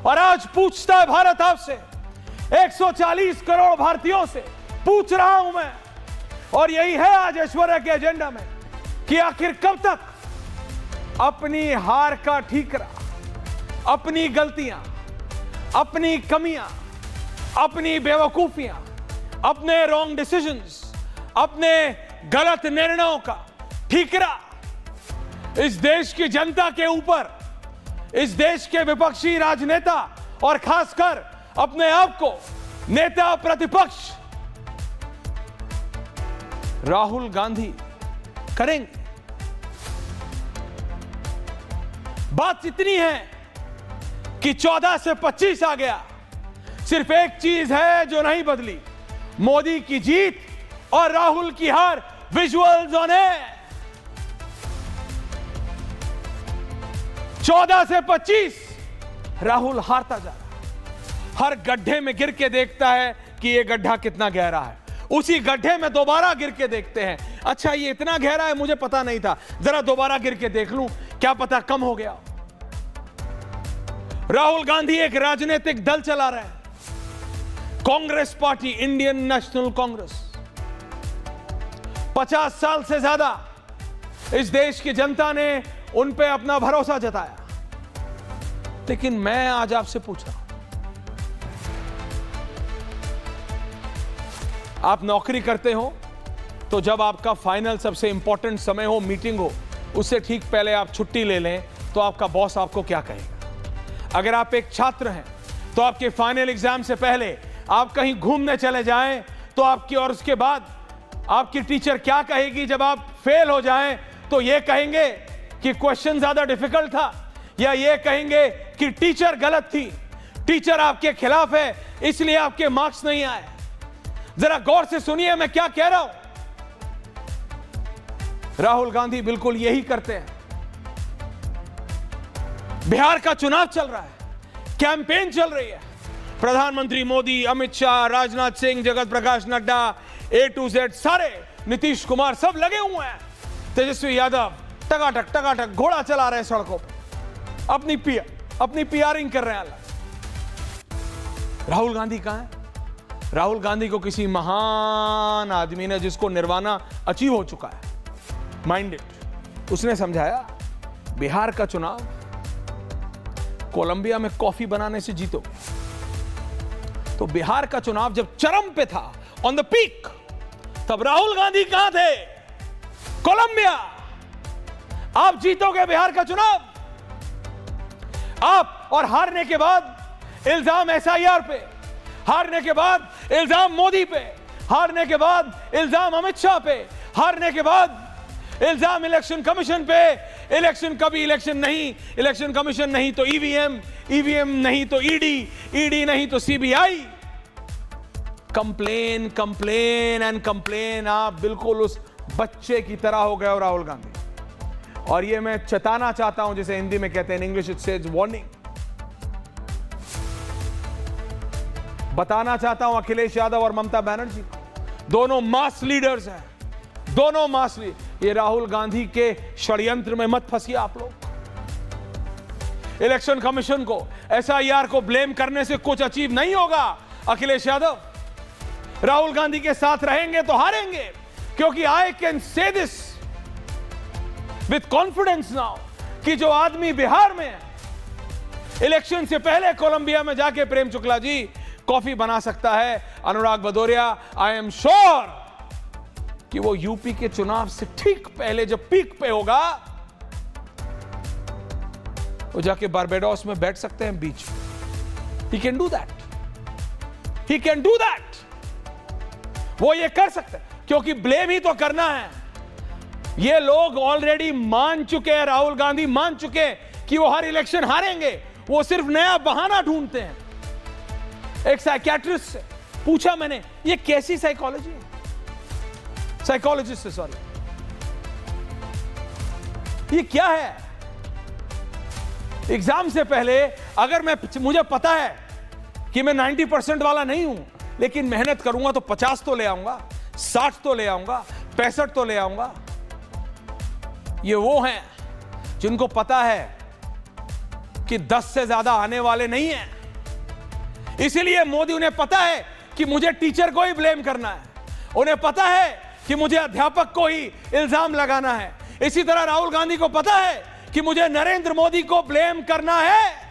और आज पूछता है भारत आपसे, 140 करोड़ भारतीयों से पूछ रहा हूं मैं, और यही है आज ऐश्वर्या के एजेंडा में, कि आखिर कब तक अपनी हार का ठीकरा, अपनी गलतियां, अपनी कमियां, अपनी बेवकूफियां, अपने रॉन्ग डिसीजंस, अपने गलत निर्णयों का ठीकरा इस देश की जनता के ऊपर, इस देश के विपक्षी राजनेता और खासकर अपने आप को नेता प्रतिपक्ष राहुल गांधी करेंगे। बात इतनी है कि 14 से 25 आ गया, सिर्फ एक चीज है जो नहीं बदली, मोदी की जीत और राहुल की हार। विजुअल्स ऑन है। 14 से 25 राहुल हारता जा रहा है। हर गड्ढे में गिर के देखता है कि यह गड्ढा कितना गहरा है, उसी गड्ढे में दोबारा गिर के देखते हैं, अच्छा ये इतना गहरा है, मुझे पता नहीं था, जरा दोबारा गिर के देख लूं, क्या पता कम हो गया। राहुल गांधी एक राजनीतिक दल चला रहे हैं, Congress party, Indian national Congress. 50 साल से ज्यादा इस देश की जनता ने उन पे अपना भरोसा जताया, लेकिन मैं आज आपसे पूछ रहा हूं, आप नौकरी करते हो तो जब आपका फाइनल सबसे इंपॉर्टेंट समय हो, मीटिंग हो, उससे ठीक पहले आप छुट्टी ले लें तो आपका बॉस आपको क्या कहेगा? अगर आप एक छात्र हैं तो आपके फाइनल एग्जाम से पहले आप कहीं घूमने चले जाएं तो आपकी, और उसके बाद आपकी टीचर क्या कहेगी? जब आप फेल हो जाएं तो यह कहेंगे कि क्वेश्चन ज्यादा डिफिकल्ट था, या यह कहेंगे कि टीचर गलत थी, टीचर आपके खिलाफ है इसलिए आपके मार्क्स नहीं आए? जरा गौर से सुनिए मैं क्या कह रहा हूं। राहुल गांधी बिल्कुल यही करते हैं। बिहार का चुनाव चल रहा है, कैंपेन चल रही है, प्रधानमंत्री Modi, Amit Shah, Rajnath Singh, Jagat Prakash Nadda, A to Z सारे, नीतीश कुमार सब लगे हुए हैं, तेजस्वी यादव टकाटक घोड़ा चला रहे हैं सड़कों पर, अपनी पीआरिंग कर रहे हैं। राहुल गांधी कहां है? राहुल गांधी को किसी महान आदमी ने, जिसको निर्वाणा अचीव हो चुका है, माइंडेड, उसने समझाया बिहार का चुनाव कोलंबिया में कॉफी बनाने से जीतोगे। तो बिहार का चुनाव जब चरम पे था, ऑन द पीक, तब राहुल गांधी कहां थे? कोलंबिया। आप जीतोगे बिहार का चुनाव, आप, और हारने के बाद इल्जाम SIR पे, हारने के बाद इल्जाम मोदी पे, हारने के बाद इल्जाम अमित शाह पे, हारने के बाद इल्जाम इलेक्शन कमीशन पे। इलेक्शन कभी इलेक्शन नहीं, इलेक्शन कमीशन नहीं तो ईवीएम नहीं तो ईडी नहीं तो CBI। Complain and complain. आप बिल्कुल उस बच्चे की तरह हो गए हो राहुल गांधी, और ये मैं चेताना चाहता हूं, जिसे हिंदी में कहते हैं, in English it says warning. बताना चाहता हूं अखिलेश यादव और ममता बनर्जी, दोनों मास लीडर्स हैं, दोनों मास लीडर। ये राहुल गांधी के षड्यंत्र में मत फंसिए आप लोग। इलेक्शन कमीशन को, SIR को ब्लेम करने से कुछ अचीव नहीं होगा। अखिलेश यादव राहुल गांधी के साथ रहेंगे तो हारेंगे, क्योंकि I can say this with confidence now कि जो आदमी बिहार में है, इलेक्शन से पहले कोलंबिया में जाके प्रेम शुक्ला जी कॉफी बना सकता है, अनुराग भदौरिया, आई एम श्योर कि वो यूपी के चुनाव से ठीक पहले, जब पीक पे होगा, वो जाके बारबेडोस में बैठ सकते हैं बीच में। He can do that, he can do that. वो ये कर सकते हैं, क्योंकि ब्लेम ही तो करना है। ये लोग ऑलरेडी मान चुके हैं, राहुल गांधी मान चुके हैं कि वो हर इलेक्शन हारेंगे, वो सिर्फ नया बहाना ढूंढते हैं। एक साइकियाट्रिस्ट से पूछा मैंने, ये कैसी साइकोलॉजी है? साइकोलॉजिस्ट से, सॉरी, ये क्या है? एग्जाम से पहले अगर मुझे पता है कि मैं 90% वाला नहीं हूं, लेकिन मेहनत करूंगा तो 50 तो ले आऊंगा, 60 तो ले आऊंगा, 65 तो ले आऊंगा। ये वो हैं जिनको पता है कि 10 से ज्यादा आने वाले नहीं हैं। इसीलिए मोदी, उन्हें पता है कि मुझे टीचर को ही ब्लेम करना है, उन्हें पता है कि मुझे अध्यापक को ही इल्जाम लगाना है। इसी तरह राहुल गांधी को पता है कि मुझे नरेंद्र मोदी को ब्लेम करना है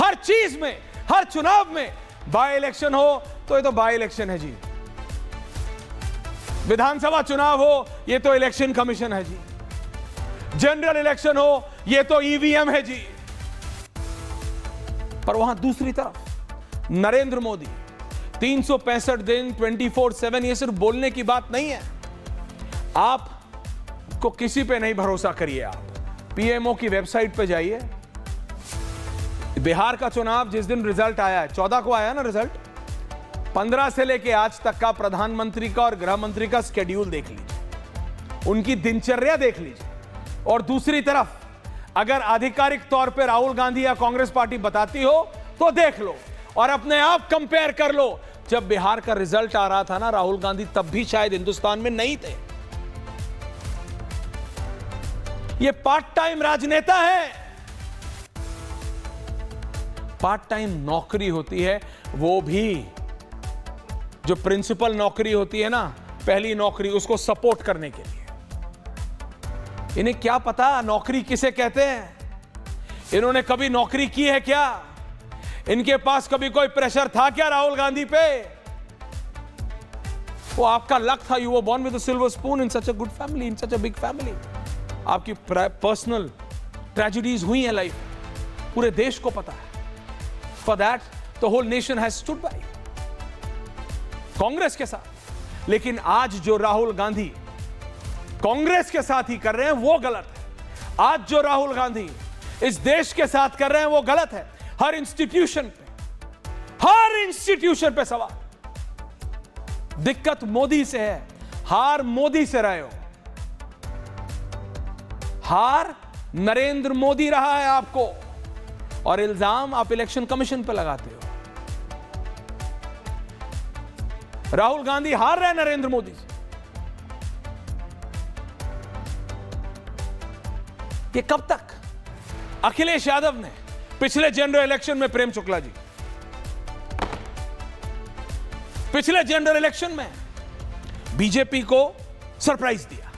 हर चीज में, हर चुनाव में। बाय इलेक्शन हो तो ये तो बाय इलेक्शन है जी, विधानसभा चुनाव हो ये तो इलेक्शन कमीशन है जी, जनरल इलेक्शन हो ये तो ईवीएम है जी। पर वहां दूसरी तरफ नरेंद्र मोदी 365 दिन 24/7, ये सिर्फ बोलने की बात नहीं है। आप को किसी पे नहीं भरोसा करिए, आप पीएमओ की वेबसाइट पे जाइए। बिहार का चुनाव जिस दिन रिजल्ट आया है, 14 को आया ना रिजल्ट, 15 से लेके आज तक का प्रधानमंत्री का और गृह मंत्री का स्केड्यूल देख लीजिए, उनकी दिनचर्या देख लीजिए। और दूसरी तरफ अगर आधिकारिक तौर पे राहुल गांधी या कांग्रेस पार्टी बताती हो तो देख लो और अपने आप कंपेयर कर लो। जब बिहार का रिजल्ट आ रहा था ना, राहुल गांधी तब भी शायद हिंदुस्तान में नहीं थे। ये पार्ट टाइम राजनेता है, पार्ट टाइम नौकरी होती है, वो भी जो प्रिंसिपल नौकरी होती है ना, पहली नौकरी, उसको सपोर्ट करने के लिए। इन्हें क्या पता नौकरी किसे कहते हैं? इन्होंने कभी नौकरी की है क्या? इनके पास कभी कोई प्रेशर था क्या राहुल गांधी पे? वो आपका लक था, you were born with a silver spoon in such a good family, in such a big family. आपकी पर्सनल ट्रेजेडीज हुई है लाइफ, पूरे देश को पता है। For that the whole nation has stood by Congress के साथ। लेकिन आज जो राहुल गांधी कांग्रेस के साथ ही कर रहे हैं वो गलत है। आज जो राहुल गांधी इस देश के साथ कर रहे हैं वो गलत है। हर इंस्टीट्यूशन पे सवाल। दिक्कत मोदी से है, हार मोदी से रहे हो, हार नरेंद्र मोदी रहा है आपको, और इल्जाम आप इलेक्शन कमीशन पे लगाते हो। राहुल गांधी हार रहे हैं नरेंद्र मोदी से। ये कब तक? अखिलेश यादव ने पिछले जनरल इलेक्शन में, प्रेम शुक्ला जी, पिछले जनरल इलेक्शन में बीजेपी को सरप्राइज दिया।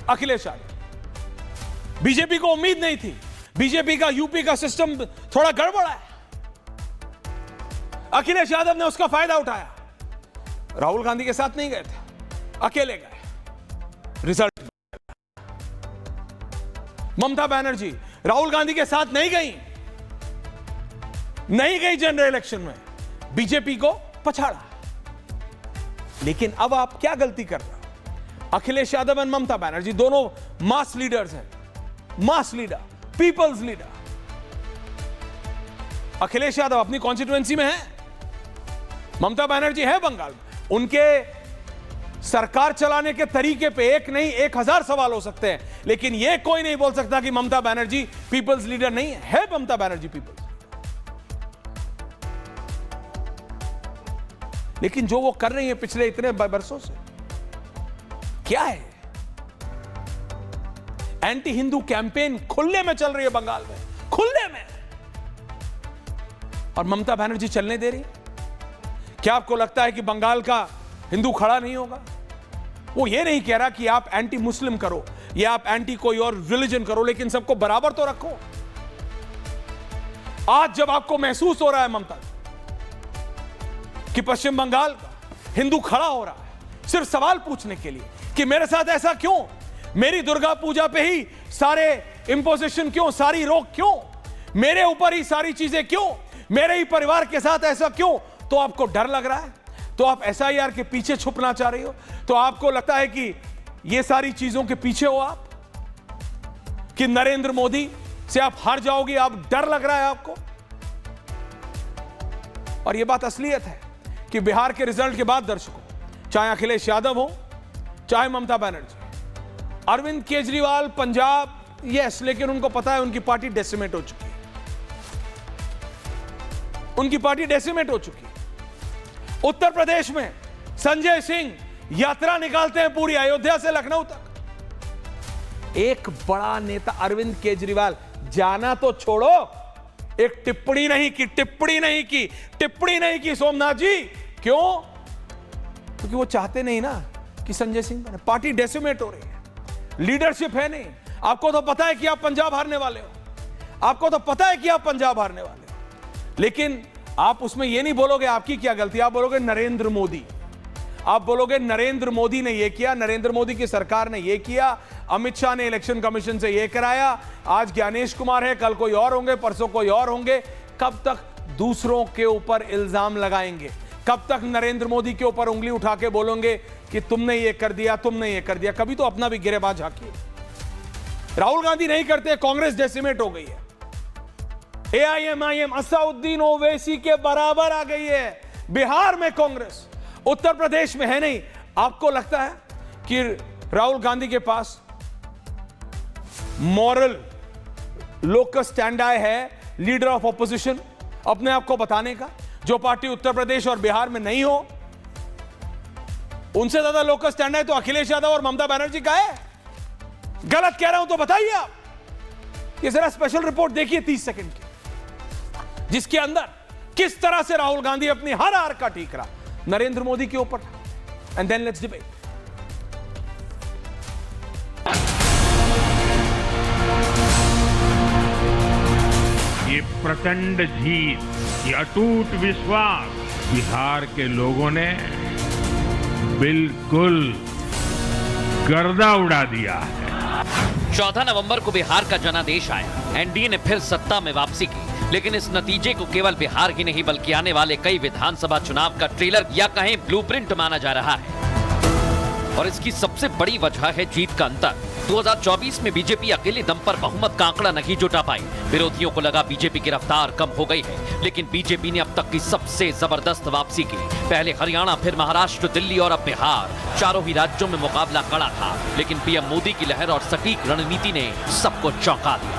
अखिलेश यादव, बीजेपी को उम्मीद नहीं थी, बीजेपी का यूपी का सिस्टम थोड़ा गड़बड़ है, अखिलेश यादव ने उसका फायदा उठाया। राहुल गांधी के साथ नहीं गए थे, अकेले गए, रिजल्ट। ममता बनर्जी राहुल गांधी के साथ नहीं गई जनरल इलेक्शन में, बीजेपी को पछाड़ा। लेकिन अब आप क्या गलती कर रहे हो? अखिलेश यादव और ममता बनर्जी दोनों मास लीडर्स हैं, mass leader, people's leader. Akhilesh Yadav अपनी कॉन्स्टिट्यूएंसी में है, ममता बनर्जी है बंगाल में। उनके सरकार चलाने के तरीके पे एक नहीं 1000 सवाल हो सकते हैं, लेकिन यह कोई नहीं बोल सकता कि ममता बनर्जी पीपल्स लीडर नहीं है। है ममता बनर्जी पीपल्स, लेकिन जो वो कर रही है पिछले इतने बरसों से क्या है? एंटी हिंदू कैंपेन खुले में चल रही है बंगाल में, खुले में, और ममता बनर्जी चलने दे रही है। क्या आपको लगता है कि बंगाल का हिंदू खड़ा नहीं होगा? वो ये नहीं कह रहा कि आप एंटी मुस्लिम करो या आप एंटी कोई और रिलीजन करो, लेकिन सबको बराबर तो रखो। आज जब आपको महसूस हो रहा है ममता कि पश्चिम बंगाल का हिंदू खड़ा हो रहा है सिर्फ सवाल पूछने के लिए कि मेरे साथ ऐसा क्यों, मेरी दुर्गा पूजा पे ही सारे इंपोजिशन क्यों, सारी रोक क्यों, मेरे ऊपर ही सारी चीजें क्यों, मेरे ही परिवार के साथ ऐसा क्यों, तो आपको डर लग रहा है, तो आप एसआईआर के पीछे छुपना चाह रही हो, तो आपको लगता है कि ये सारी चीजों के पीछे हो आप, कि नरेंद्र मोदी से आप हार जाओगी, आप डर लग रहा है आपको। और ये बात असलियत है कि बिहार के रिजल्ट के बाद दर्शकों, चाहे अखिलेश यादव हो, चाहे ममता बनर्जी, अरविंद केजरीवाल पंजाब, यस, लेकिन उनको पता है उनकी पार्टी डेसिमेट हो चुकी है, उनकी पार्टी डेसिमेट हो चुकी है। उत्तर प्रदेश में संजय सिंह यात्रा निकालते हैं पूरी अयोध्या से लखनऊ तक। एक बड़ा नेता अरविंद केजरीवाल, जाना तो छोड़ो, एक टिप्पणी नहीं की सोमनाथ जी। क्यों? क्योंकि वो चाहते नहीं ना कि संजय सिंह बने। पार्टी डेसिमेट हो रही है, लीडरशिप है नहीं। आपको तो पता है कि आप पंजाब हारने वाले हो, लेकिन आप उसमें ये नहीं बोलोगे आपकी क्या गलती, आप बोलोगे नरेंद्र मोदी। आप बोलोगे नरेंद्र मोदी ने ये किया, नरेंद्र मोदी की सरकार ने ये किया, अमित शाह ने इलेक्शन कमीशन से ये कराया, आज ज्ञानेश कुमार है, कल कोई और होंगे, परसों कोई और होंगे। कब तक दूसरों के ऊपर इल्जाम लगाएंगे? कब तक नरेंद्र मोदी के ऊपर उंगली उठा के बोलोगे कि तुमने ये कर दिया, तुमने ये कर दिया? कभी तो अपना भी गिरेबाज झांकिए। राहुल गांधी नहीं करते, कांग्रेस डेसिमेट हो गई है। एआईएमआईएम असदुद्दीन ओवैसी के बराबर आ गई है बिहार में कांग्रेस, उत्तर प्रदेश में है नहीं। आपको लगता है कि राहुल गांधी के पास मॉरल लोकस स्टैंड आए है लीडर ऑफ ऑपोजिशन अपने आप को बताने का, जो पार्टी उत्तर प्रदेश और बिहार में नहीं हो? उनसे ज्यादा लोकस स्टैंड है तो अखिलेश यादव और ममता बनर्जी का है। गलत कह रहा हूं तो बताइए आप। ये जरा स्पेशल रिपोर्ट देखिए 30 सेकंड की, जिसके अंदर किस तरह से राहुल गांधी अपनी हर हार का ठीकरा नरेंद्र मोदी के ऊपर। And then let's debate. ये प्रचंड जीत, ये अटूट विश्वास बिहार के लोगों ने बिल्कुल गर्दा उड़ा दिया है। 14 नवंबर को बिहार का जनादेश आया, एनडीए ने फिर सत्ता में वापसी की, लेकिन इस नतीजे को केवल बिहार ही नहीं बल्कि आने वाले कई विधानसभा चुनाव का ट्रेलर या कहें ब्लूप्रिंट माना जा रहा है। और इसकी सबसे बड़ी वजह है जीत का अंतर। 2024 में बीजेपी अकेले दम पर बहुमत का आंकड़ा नहीं जुटा पाई। विरोधियों को लगा बीजेपी की रफ्तार कम हो गई है, लेकिन बीजेपी ने अब तक की सबसे जबरदस्त वापसी की। पहले हरियाणा, फिर महाराष्ट्र, दिल्ली और अब बिहार, चारों ही राज्यों में मुकाबला कड़ा था, लेकिन पीएम मोदी की लहर और सटीक रणनीति ने सबको चौंका दिया।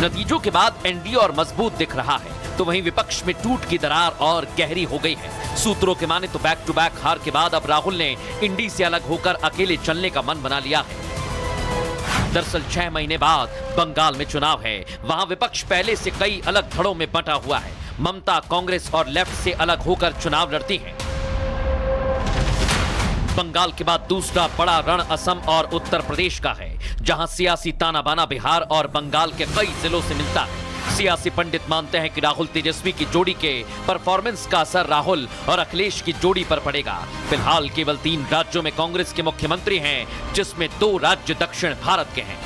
नतीजों के बाद एनडीए और मजबूत दिख रहा है, तो वहीं विपक्ष में टूट की दरार और गहरी हो गई है। सूत्रों के माने तो बैक टू बैक हार के बाद अब राहुल ने इंडी से अलग होकर अकेले चलने का मन बना लिया है। दरअसल 6 महीने बाद बंगाल में चुनाव है, वहां विपक्ष पहले से कई अलग धड़ों में बंटा हुआ है। ममता कांग्रेस और लेफ्ट से अलग होकर चुनाव लड़ती हैं। बंगाल के बाद दूसरा बड़ा रण असम और उत्तर प्रदेश का है, जहां सियासी ताना बाना बिहार और बंगाल के कई जिलों से मिलता है। सियासी पंडित मानते हैं कि राहुल तेजस्वी की जोड़ी के परफॉर्मेंस का असर राहुल और अखिलेश की जोड़ी पर पड़ेगा। फिलहाल केवल 3 राज्यों में कांग्रेस के मुख्यमंत्री हैं, जिसमें 2 राज्य दक्षिण भारत के हैं।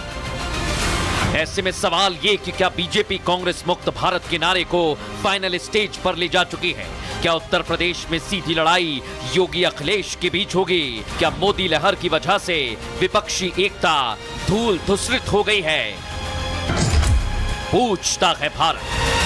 ऐसे में सवाल ये कि क्या बीजेपी कांग्रेस मुक्त भारत के नारे को फाइनल स्टेज पर ले जा चुकी है? क्या उत्तर प्रदेश में सीधी लड़ाई योगी अखिलेश के बीच होगी? क्या मोदी लहर की वजह से विपक्षी एकता धूल धूसरित हो गई है? पूछता है भारत।